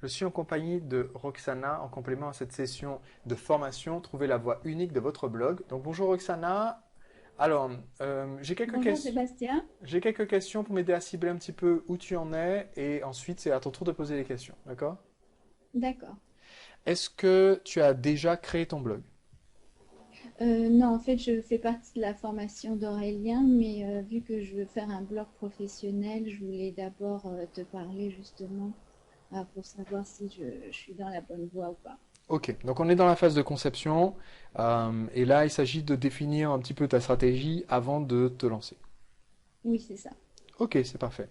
Je suis en compagnie de Roxana en complément à cette session de formation Trouvez la voie unique de votre blog. Donc bonjour Roxana. Alors, Bonjour Sébastien. j'ai quelques questions pour m'aider à cibler un petit peu où tu en es et ensuite c'est à ton tour de poser les questions. D'accord? D'accord. Est-ce que tu as déjà créé ton blog? Non, en fait, je fais partie de la formation d'Aurélien, mais vu que je veux faire un blog professionnel, je voulais d'abord te parler justement pour savoir si je suis dans la bonne voie ou pas. Ok, donc on est dans la phase de conception et là il s'agit de définir un petit peu ta stratégie avant de te lancer. Oui, c'est ça. Ok, c'est parfait.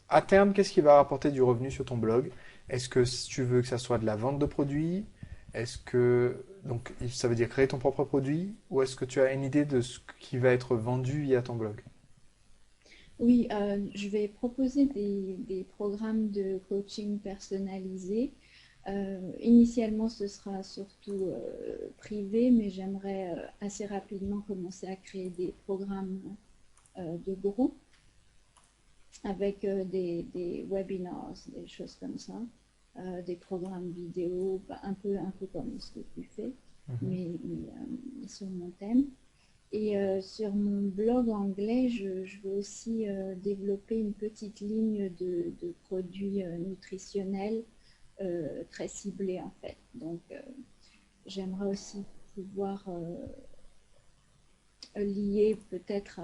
À terme, qu'est-ce qui va rapporter du revenu sur ton blog? Est-ce que tu veux que ça soit de la vente de produits? Est-ce que donc ça veut dire créer ton propre produit? Ou est-ce que tu as une idée de ce qui va être vendu via ton blog? Oui, je vais proposer des programmes de coaching personnalisés. Initialement, ce sera surtout privé, mais j'aimerais assez rapidement commencer à créer des programmes de groupe avec des webinars, des choses comme ça, des programmes vidéo, bah, un peu comme ce que tu fais, Mhm. sur mon thème. Et sur mon blog anglais, je veux aussi développer une petite ligne de produits nutritionnels très ciblés en fait. Donc, j'aimerais aussi pouvoir lié peut-être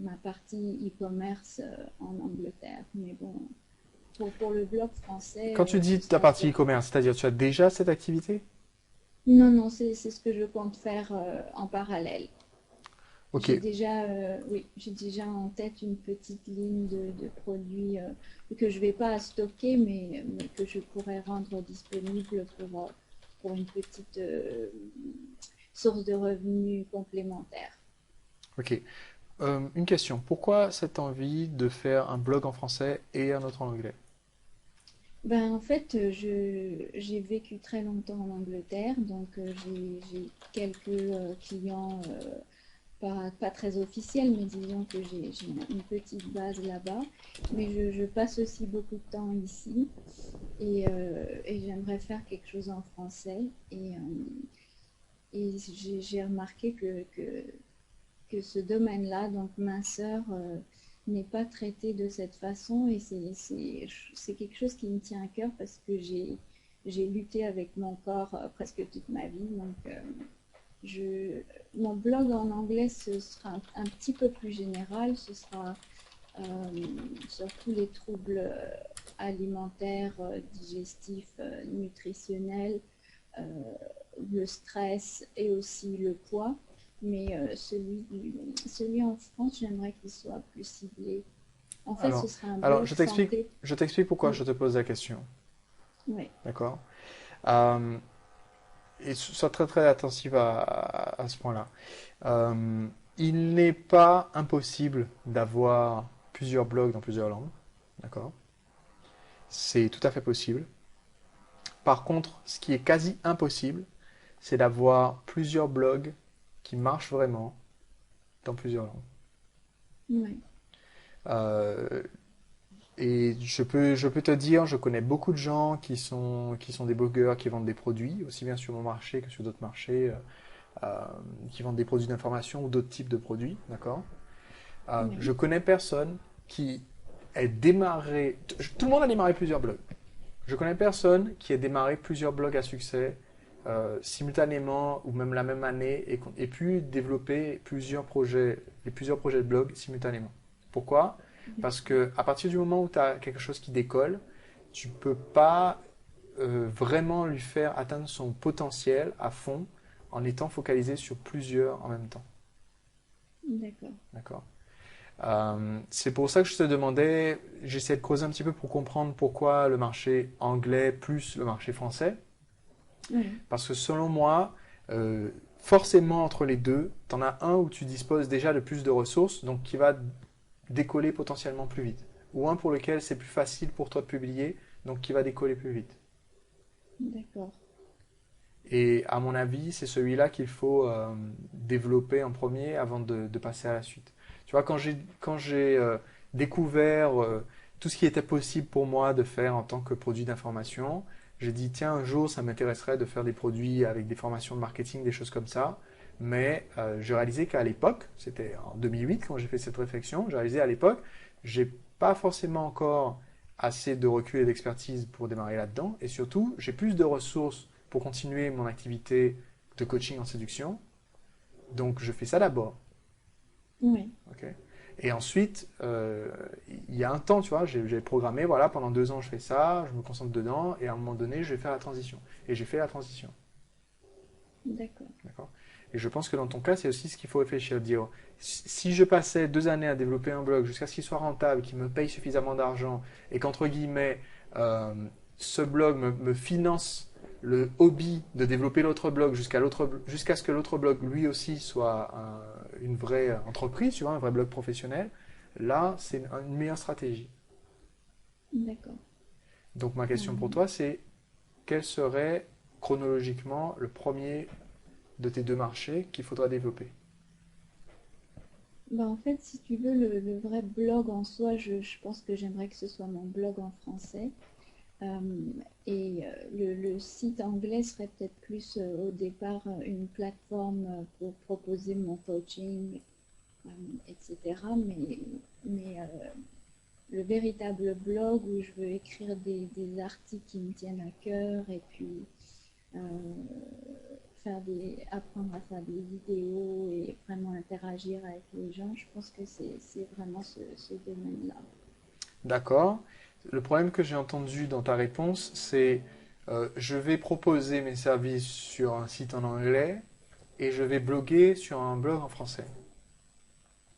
ma partie e-commerce en Angleterre. Mais bon, pour le blog français, Quand tu dis ce ta sera partie surtout. e-commerce, c'est-à-dire tu as déjà cette activité? Non, non, c'est ce que je compte faire en parallèle. Ok, J'ai déjà en tête une petite ligne de produits que je vais pas stocker, mais que je pourrais rendre disponible pour une petite source de revenus complémentaire. ok. Une question. Pourquoi cette envie de faire un blog en français et un autre en anglais? Ben, en fait, j'ai vécu très longtemps en Angleterre, donc j'ai quelques clients pas très officiels, mais disons que j'ai une petite base là-bas. Mais je passe aussi beaucoup de temps ici et j'aimerais faire quelque chose en français. Et j'ai remarqué que ce domaine-là, donc minceur, n'est pas traité de cette façon et c'est quelque chose qui me tient à cœur parce que j'ai lutté avec mon corps presque toute ma vie. Donc, je, mon blog en anglais, ce sera un petit peu plus général. Ce sera sur tous les troubles alimentaires, digestifs, nutritionnels, euh, le stress et aussi le poids. Mais celui en France, j'aimerais qu'il soit plus ciblé. En fait, ce Alors, sera un alors blog santé. je t'explique pourquoi je Oui, te pose la question. oui, D'accord? Euh, et sois très très attentif à ce point-là. Euh, il n'est pas impossible d'avoir plusieurs blogs dans plusieurs langues. D'accord? C'est tout à fait possible. Par contre, ce qui est quasi impossible, c'est d'avoir plusieurs blogs qui marchent vraiment dans plusieurs langues. oui. Euh, et je peux te dire, je connais beaucoup de gens qui sont des blogueurs qui vendent des produits, aussi bien sur mon marché que sur d'autres marchés, euh, qui vendent des produits d'information ou d'autres types de produits. D'accord? Je Oui, connais personne qui ait démarré. Tout le monde a démarré plusieurs blogs. Je connais personne qui ait démarré plusieurs blogs à succès simultanément ou même la même année et pu développer plusieurs projets de blog simultanément. Pourquoi? Parce d'accord. que à partir du moment où tu as quelque chose qui décolle, tu peux pas vraiment lui faire atteindre son potentiel à fond en étant focalisé sur plusieurs en même temps. D'accord. D'accord? C'est pour ça que je te demandais, j'essaie de creuser un petit peu pour comprendre pourquoi le marché anglais plus le marché français. Oui, Parce que selon moi, euh, forcément entre les deux, tu en as un où tu disposes déjà de plus de ressources, donc qui va décoller potentiellement plus vite. Ou un pour lequel c'est plus facile pour toi de publier, donc qui va décoller plus vite. d'accord. Et à mon avis, c'est celui-là qu'il faut développer en premier avant de passer à la suite. Tu vois, quand j'ai découvert tout ce qui était possible pour moi de faire en tant que produit d'information. J'ai dit, tiens, un jour, ça m'intéresserait de faire des produits avec des formations de marketing, des choses comme ça. Mais j'ai réalisé qu'à l'époque, c'était en 2008 quand j'ai fait cette réflexion, j'ai réalisé à l'époque, j'ai pas forcément encore assez de recul et d'expertise pour démarrer là-dedans. Et surtout, j'ai plus de ressources pour continuer mon activité de coaching en séduction. Donc, je fais ça d'abord. Oui, Ok. Et ensuite, il y a un temps, tu vois, j'ai programmé, voilà, pendant 2 ans, je fais ça, je me concentre dedans, et à un moment donné, je vais faire la transition. Et j'ai fait la transition. d'accord. D'accord. Et je pense que dans ton cas, c'est aussi ce qu'il faut réfléchir, dire, si je passais 2 années à développer un blog jusqu'à ce qu'il soit rentable, qu'il me paye suffisamment d'argent, et qu'entre guillemets, euh, ce blog me finance le hobby de développer l'autre blog jusqu'à ce que l'autre blog lui aussi soit une vraie entreprise, tu vois, un vrai blog professionnel, là, c'est une meilleure stratégie. D'accord. Donc ma question pour Euh, toi, c'est quel serait chronologiquement le premier de tes deux marchés qu'il faudra développer? Bah, en fait, si tu veux, le vrai blog en soi, je pense que j'aimerais que ce soit mon blog en français. Euh, le site anglais serait peut-être plus au départ une plateforme pour proposer mon coaching, euh, etc. Mais le véritable blog où je veux écrire des articles qui me tiennent à cœur et puis euh, apprendre à faire des vidéos et vraiment interagir avec les gens, je pense que c'est vraiment ce domaine-là. D'accord. Le problème que j'ai entendu dans ta réponse, c'est je vais proposer mes services sur un site en anglais et je vais bloguer sur un blog en français.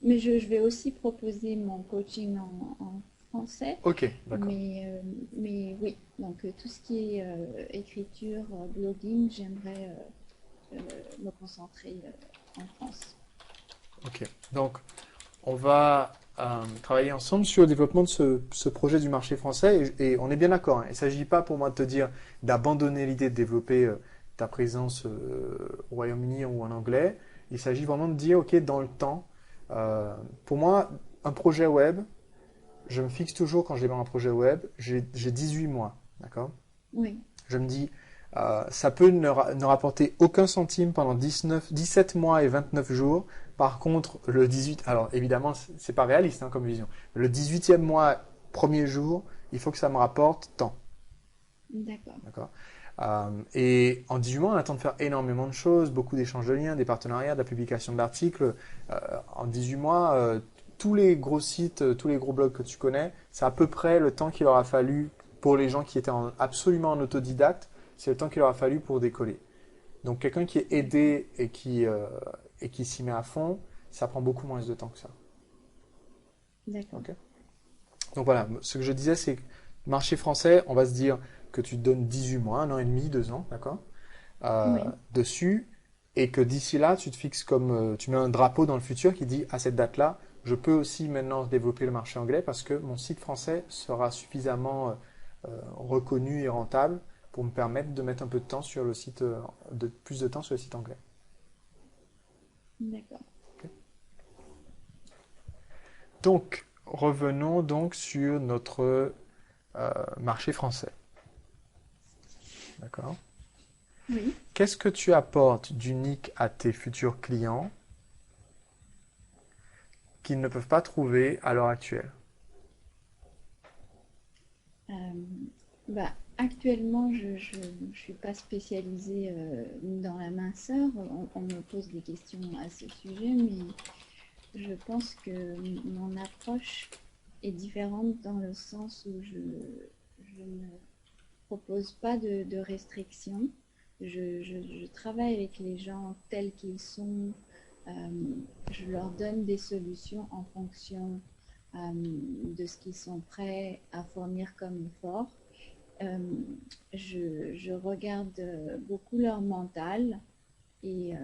Mais je vais aussi proposer mon coaching en français, Ok, d'accord. mais oui, donc tout ce qui est écriture, blogging, j'aimerais me concentrer en France. Ok. Donc, on va travailler ensemble sur le développement de ce projet du marché français et on est bien d'accord, hein. Il ne s'agit pas pour moi de te dire d'abandonner l'idée de développer ta présence au Royaume-Uni ou en anglais. Il s'agit vraiment de dire, ok, dans le temps, euh, pour moi, un projet web, je me fixe toujours quand je démarre un projet web, j'ai 18 mois, d'accord? Oui, Je me dis, ça peut ne rapporter aucun centime pendant 17 mois et 29 jours. Par contre, le 18, alors évidemment, c'est pas réaliste hein, comme vision. Le 18e mois, premier jour, il faut que ça me rapporte tant. d'accord. D'accord. Et en 18 mois, on attend de faire énormément de choses, beaucoup d'échanges de liens, des partenariats, de la publication d'articles. En 18 mois, tous les gros sites, tous les gros blogs que tu connais, c'est à peu près le temps qu'il aura fallu pour les gens qui étaient absolument en autodidacte, c'est le temps qu'il aura fallu pour décoller. Donc quelqu'un qui est D'accord, aidé et qui s'y met à fond, ça prend beaucoup moins de temps que ça. d'accord. Ok. Donc voilà, ce que je disais, c'est que marché français, on va se dire que tu te donnes 18 mois, 1 an et demi, 2 ans, d'accord, Oui, dessus, et que d'ici là, tu te fixes comme, tu mets un drapeau dans le futur qui dit à cette date-là, je peux aussi maintenant développer le marché anglais parce que mon site français sera suffisamment reconnu et rentable pour me permettre de mettre un peu de temps sur le site, plus de temps sur le site anglais. d'accord. Ok. Donc, revenons donc sur notre marché français. D'accord. Oui. Qu'est-ce que tu apportes d'unique à tes futurs clients qu'ils ne peuvent pas trouver à l'heure actuelle? Euh, actuellement, je ne suis pas spécialisée dans la minceur. On me pose des questions à ce sujet, mais je pense que mon approche est différente dans le sens où je ne propose pas de restrictions. Je travaille avec les gens tels qu'ils sont. Je leur donne des solutions en fonction de ce qu'ils sont prêts à fournir comme effort. Euh, je regarde beaucoup leur mental et,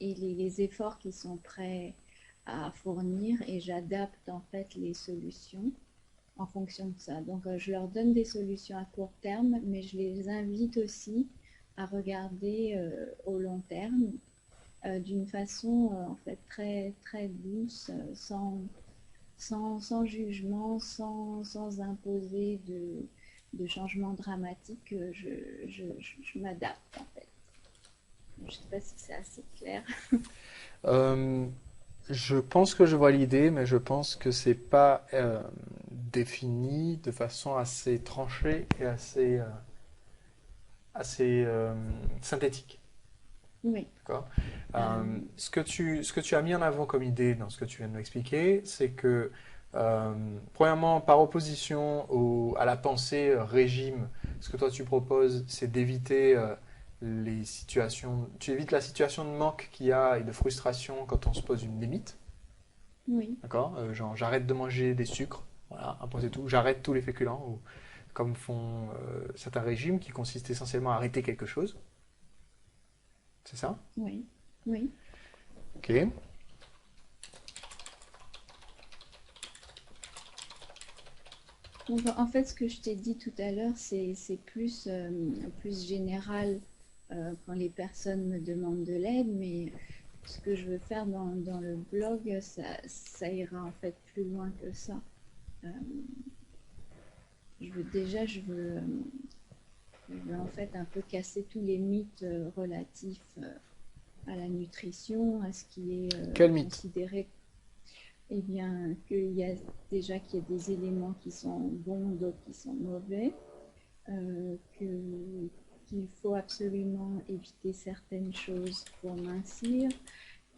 les efforts qu'ils sont prêts à fournir et j'adapte en fait les solutions en fonction de ça. Donc, je leur donne des solutions à court terme, mais je les invite aussi à regarder au long terme d'une façon en fait très très douce, sans jugement, sans imposer de changement dramatique, je m'adapte en fait. Je ne sais pas si c'est assez clair. Euh, je pense que je vois l'idée, mais je pense que c'est pas défini de façon assez tranchée et assez synthétique. Oui. D'accord. Euh, Ce que tu as mis en avant comme idée dans ce que tu viens de m'expliquer, c'est que, premièrement, par opposition à la pensée régime, ce que toi tu proposes, c'est d'éviter les situations. Tu évites la situation de manque qu'il y a et de frustration quand on se pose une limite. oui. D'accord. Genre, j'arrête de manger des sucres. Voilà, un point c'est tout. J'arrête tous les féculents, ou comme font certains régimes qui consistent essentiellement à arrêter quelque chose. C'est ça? Oui. Oui. Ok. Donc, en fait, ce que je t'ai dit tout à l'heure, c'est plus général quand les personnes me demandent de l'aide, mais ce que je veux faire dans le blog, ça ira en fait plus loin que ça. Euh, je veux en fait un peu casser tous les mythes relatifs à la nutrition, à ce qui est Quel mythe? considéré, eh bien, qu'il y a des éléments qui sont bons, d'autres qui sont mauvais, qu'il faut absolument éviter certaines choses pour mincir,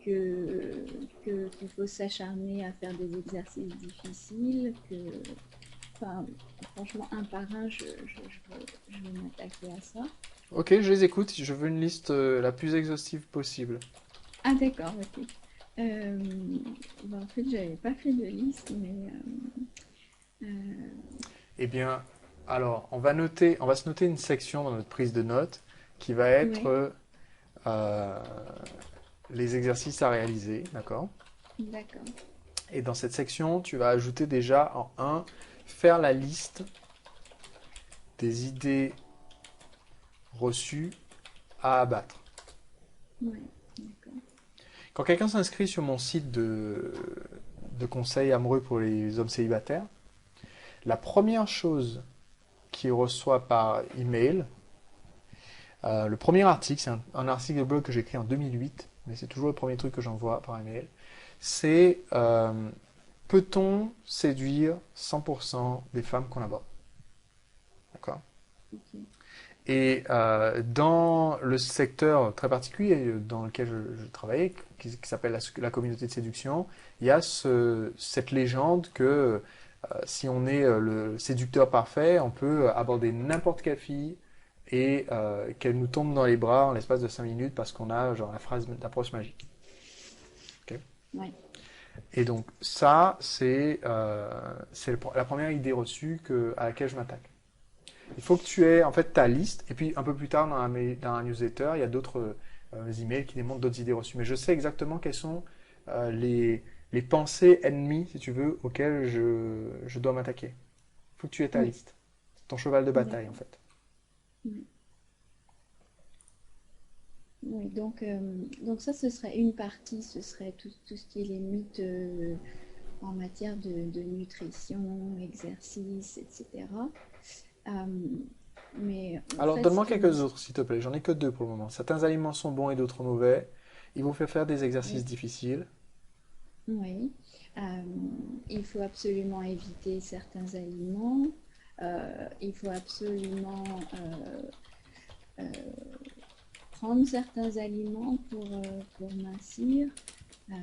qu'il faut s'acharner à faire des exercices difficiles, enfin, franchement, un par un, je veux m'attaquer à ça. Ok, je les écoute. Je veux une liste la plus exhaustive possible. Ah d'accord, ok. Euh, en fait, j'avais pas fait de liste, mais Eh bien, alors, on va se noter une section dans notre prise de notes qui va ouais, être les exercices à réaliser, d'accord? d'accord, Et dans cette section, tu vas ajouter déjà en un faire la liste des idées reçues à abattre. ouais, d'accord, Quand quelqu'un s'inscrit sur mon site de conseils amoureux pour les hommes célibataires, la première chose qu'il reçoit par email, le premier article, c'est un article de blog que j'ai écrit en 2008, mais c'est toujours le premier truc que j'envoie par email, c'est peut-on séduire 100% des femmes qu'on aborde? D'accord. ok, Et dans le secteur très particulier dans lequel je travaillais, qui s'appelle la communauté de séduction, il y a cette légende que si on est le séducteur parfait, on peut aborder n'importe quelle fille et qu'elle nous tombe dans les bras en l'espace de 5 minutes parce qu'on a genre la phrase d'approche magique. Ok. ouais, Et donc ça, c'est la première idée reçue à laquelle je m'attaque. Il faut que tu aies en fait ta liste, et puis un peu plus tard dans un newsletter, il y a d'autres emails qui démontrent d'autres idées reçues. Mais je sais exactement quelles sont les pensées ennemies, si tu veux, auxquelles je dois m'attaquer. Il faut que tu aies ta oui, liste. C'est ton cheval de bataille en d'accord. fait. Oui, oui, donc ça, ce serait une partie, ce serait tout ce qui est les mythes en matière de nutrition, exercice, etc. Euh, mais en Alors fait, donne-moi quelques autres, s'il te plaît. J'en ai que deux pour le moment. Certains aliments sont bons et d'autres mauvais. Ils vont faire des exercices oui, difficiles. oui. Euh, il faut absolument éviter certains aliments. Il faut absolument prendre certains aliments pour mincir. Euh,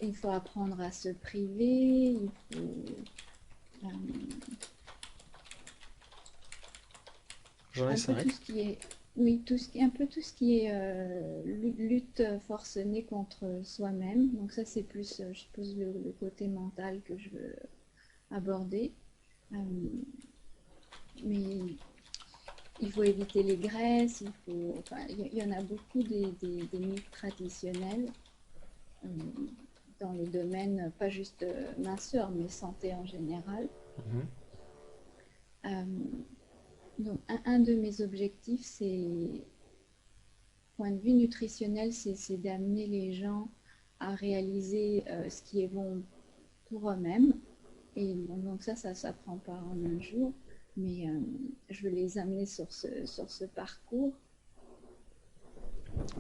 il faut apprendre à se priver. Euh, J'en ai un peu tout cinq. ce qui est, oui, un peu tout ce qui est lutte forcenée contre soi-même. Donc ça, c'est plus, je suppose, le côté mental que je veux aborder. Euh, mais il faut éviter les graisses, enfin, il y en a beaucoup des mythes traditionnels euh, dans le domaine, pas juste minceur, mais santé en général. Mhm. Euh, donc, un de mes objectifs, c'est point de vue nutritionnel, c'est d'amener les gens à réaliser ce qui est bon pour eux-mêmes. Et bon, donc ça s'apprend pas en un jour, mais je veux les amener sur ce parcours.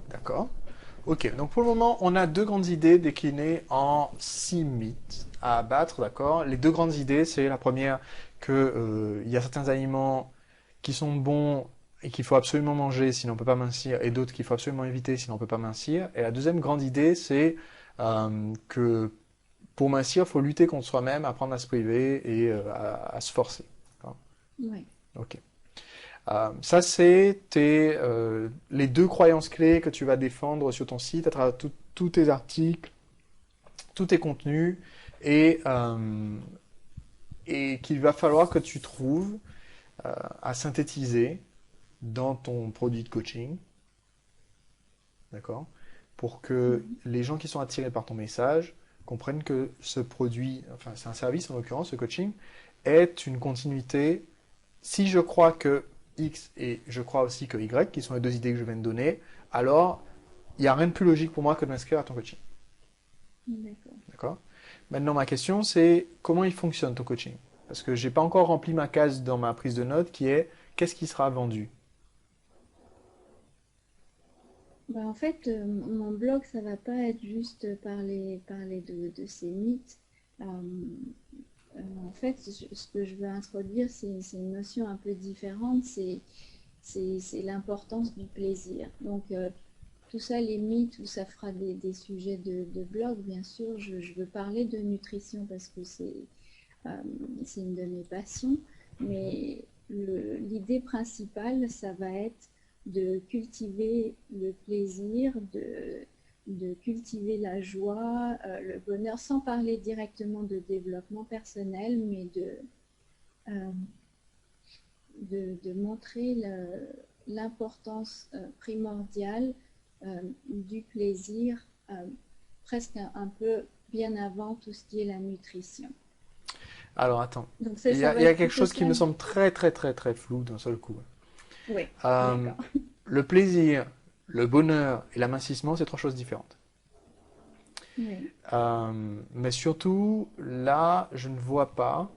D'accord. Ok, donc pour le moment, on a deux grandes idées déclinées en 6 mythes à abattre, d'accord? Les deux grandes idées, c'est la première que il y a certains aliments qui sont bons et qu'il faut absolument manger sinon on peut pas mincir, et d'autres qu'il faut absolument éviter sinon on peut pas mincir. Et la deuxième grande idée, c'est que pour mincir, il faut lutter contre soi-même, apprendre à se priver et à se forcer. D'accord. Ouais. Ok. Ça, c'est les deux croyances clés que tu vas défendre sur ton site à travers tous tes articles, tous tes contenus, et, euh, et qu'il va falloir que tu trouves à synthétiser dans ton produit de coaching, d'accord? Pour que Mhm. les gens qui sont attirés par ton message comprennent que ce produit, enfin c'est un service en l'occurrence, ce coaching, est une continuité. Si je crois que X et je crois aussi que Y, qui sont les deux idées que je viens de donner, alors il n'y a rien de plus logique pour moi que de m'inscrire à ton coaching. D'accord. D'accord? Maintenant, ma question, c'est comment il fonctionne ton coaching? Parce que j'ai pas encore rempli ma case dans ma prise de notes qui est qu'est-ce qui sera vendu? Bah, en fait, mon blog, ça va pas être juste parler de ces mythes. Euh, en fait, ce que je veux introduire, c'est une notion un peu différente, c'est l'importance du plaisir. Donc, tout ça, les mythes, où ça fera sujets de blog, bien sûr, je veux parler de nutrition parce que euh, c'est une de mes passions, mais l'idée principale, ça va être de cultiver le plaisir, de cultiver la joie, le bonheur, sans parler directement de développement personnel, mais euh, de montrer l'importance primordiale du plaisir, presque un peu bien avant tout ce qui est la nutrition. Alors attends, Donc il y ça a, va il y a être quelque plutôt chose qui ça. me semble très très très très flou d'un seul coup. Oui, Euh, d'accord. le plaisir, le bonheur et l'amincissement, c'est trois choses différentes. Oui, Mais surtout, là, je ne vois pas,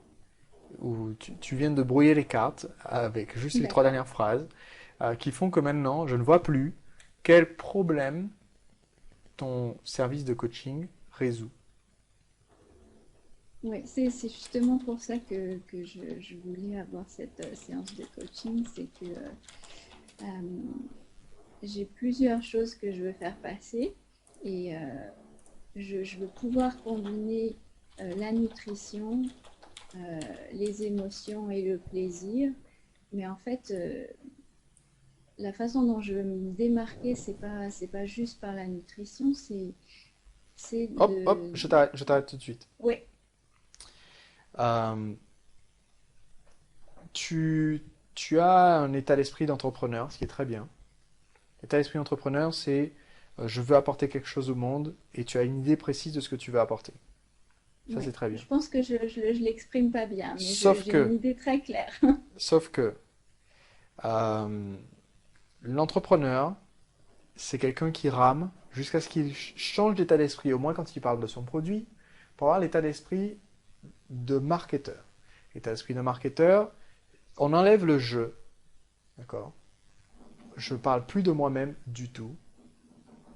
ou tu viens de brouiller les cartes avec juste les trois d'accord. dernières phrases, qui font que maintenant, je ne vois plus quel problème ton service de coaching résout. Oui, c'est justement pour ça que je voulais avoir cette séance de coaching, c'est que j'ai plusieurs choses que je veux faire passer et je veux pouvoir combiner la nutrition, les émotions et le plaisir. Mais en fait, la façon dont je veux me démarquer, c'est pas juste par la nutrition, c'est Hop, hop, de... je t'arrête tout de suite. Oui, Euh, tu, tu as un état d'esprit d'entrepreneur, ce qui est très bien. L'état d'esprit d'entrepreneur, c'est je veux apporter quelque chose au monde et tu as une idée précise de ce que tu veux apporter. Ça, oui. c'est très bien. Je pense que je l'exprime pas bien, mais Sauf j'ai une que, idée très claire. sauf que, euh, l'entrepreneur, c'est quelqu'un qui rame jusqu'à ce qu'il change d'état d'esprit, au moins quand il parle de son produit, pour avoir l'état d'esprit de marketeur. L'état d'esprit de marketeur, on enlève le je, d'accord? Je parle plus de moi-même du tout.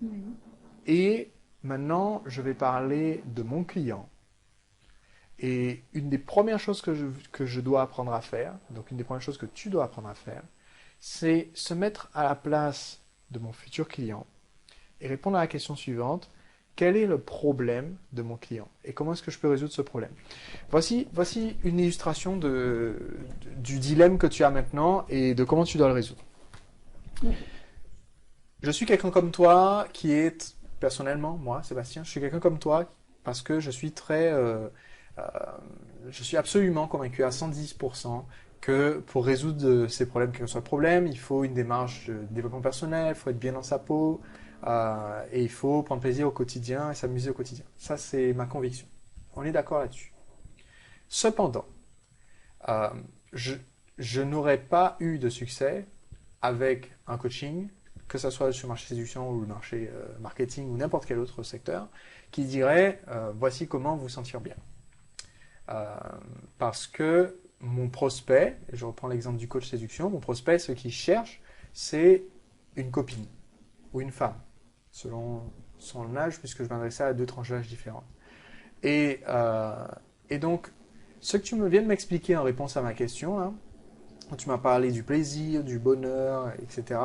Oui, Et maintenant, je vais parler de mon client. Et une des premières choses que je dois apprendre à faire, donc une des premières choses que tu dois apprendre à faire, c'est se mettre à la place de mon futur client et répondre à la question suivante. Quel est le problème de mon client et comment est-ce que je peux résoudre ce problème? Voici une illustration du dilemme que tu as maintenant et de comment tu dois le résoudre. oui, Je suis quelqu'un comme toi qui est, personnellement, moi, Sébastien, je suis quelqu'un comme toi parce que je suis euh, je suis absolument convaincu à 110% que pour résoudre ces problèmes, quel que soit le problème, il faut une démarche de développement personnel, il faut être bien dans sa peau, et il faut prendre plaisir au quotidien et s'amuser au quotidien. Ça, c'est ma conviction. On est d'accord là-dessus. Cependant, euh, je, je n'aurais pas eu de succès avec un coaching que ce soit sur le marché séduction ou le marché marketing ou n'importe quel autre secteur, qui dirait voici comment vous sentir bien. Euh, Parce que mon prospect, et je reprends l'exemple du coach séduction, mon prospect, ce qu'il cherche, c'est une copine ou une femme, selon son âge, puisque je m'adressais à deux tranches d'âge différentes. Et, euh, et donc, ce que tu me viens de m'expliquer en réponse à ma question, hein, quand tu m'as parlé du plaisir, du bonheur, etc.,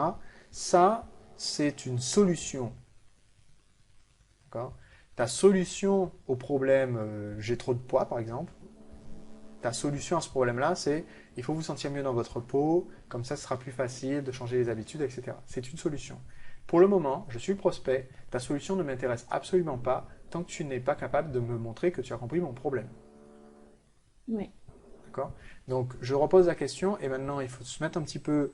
ça, c'est une solution. D'accord? Ta solution au problème j'ai trop de poids, par exemple, ta solution à ce problème-là, c'est il faut vous sentir mieux dans votre peau, comme ça ce sera plus facile de changer les habitudes, etc. C'est une solution. Pour le moment, je suis le prospect, ta solution ne m'intéresse absolument pas tant que tu n'es pas capable de me montrer que tu as compris mon problème. Oui. D'accord? Donc, je repose la question et maintenant, il faut se mettre un petit peu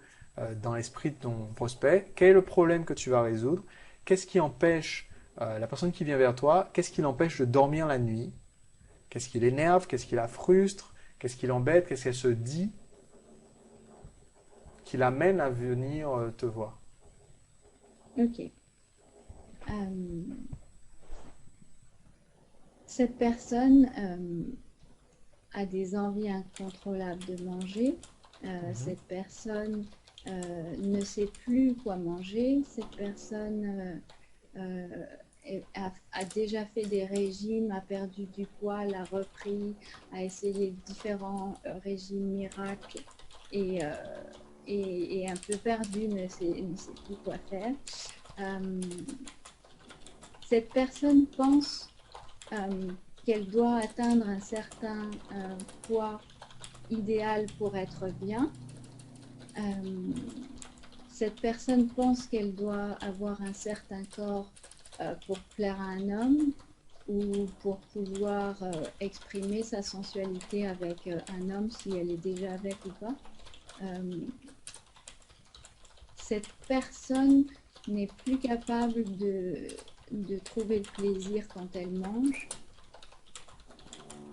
dans l'esprit de ton prospect. Quel est le problème que tu vas résoudre? Qu'est-ce qui empêche la personne qui vient vers toi, qu'est-ce qui l'empêche de dormir la nuit? Qu'est-ce qui l'énerve? Qu'est-ce qui la frustre? Qu'est-ce qui l'embête? Qu'est-ce qu'elle se dit qui l'amène à venir te voir? Ok. Euh, Cette personne a des envies incontrôlables de manger. Mhm. Cette personne ne sait plus quoi manger. Cette personne a déjà fait des régimes, a perdu du poids, l'a repris, a essayé différents régimes miracles et, euh, et est un peu perdu, ne sait plus quoi faire. Euh, Cette personne pense euh, qu'elle doit atteindre un certain poids idéal pour être bien. Euh, cette personne pense qu'elle doit avoir un certain corps pour plaire à un homme ou pour pouvoir exprimer sa sensualité avec un homme si elle est déjà avec ou pas. Euh, cette personne n'est plus capable de trouver le plaisir quand elle mange.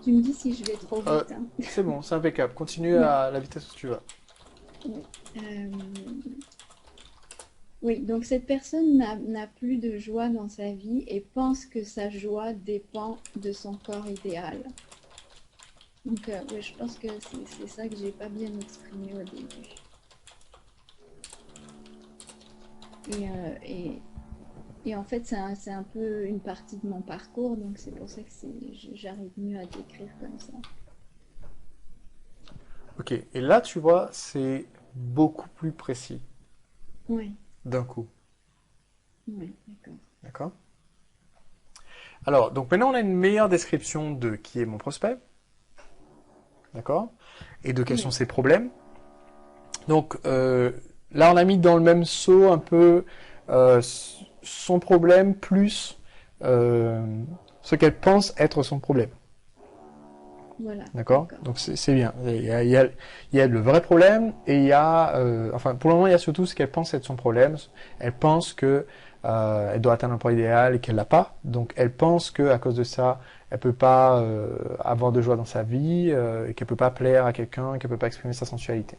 Tu me dis si je vais trop Euh, vite, hein. c'est bon, c'est impeccable. Continue Oui, à la vitesse où tu vas. oui. Oui, donc cette personne n'a plus de joie dans sa vie et pense que sa joie dépend de son corps idéal. Donc, oui, je pense que c'est ça que j'ai pas bien exprimé au début. Et, euh, et, et en fait, c'est un peu une partie de mon parcours, donc c'est pour ça que j'arrive mieux à décrire comme ça. Ok, et là, tu vois, c'est beaucoup plus précis Oui, d'un coup. oui, d'accord. D'accord? Alors, donc maintenant, on a une meilleure description de qui est mon prospect. D'accord? Et de quels sont Oui, ses problèmes. Donc, là, on a mis dans le même seau un peu euh, son problème plus euh, ce qu'elle pense être son problème. voilà, D'accord? d'accord. Donc c'est bien. Il y a le vrai problème et il y a, enfin pour le moment il y a surtout ce qu'elle pense être son problème. Elle pense que elle doit atteindre un poids idéal et qu'elle l'a pas. Donc elle pense que à cause de ça, elle peut pas avoir de joie dans sa vie et qu'elle peut pas plaire à quelqu'un, qu'elle peut pas exprimer sa sensualité.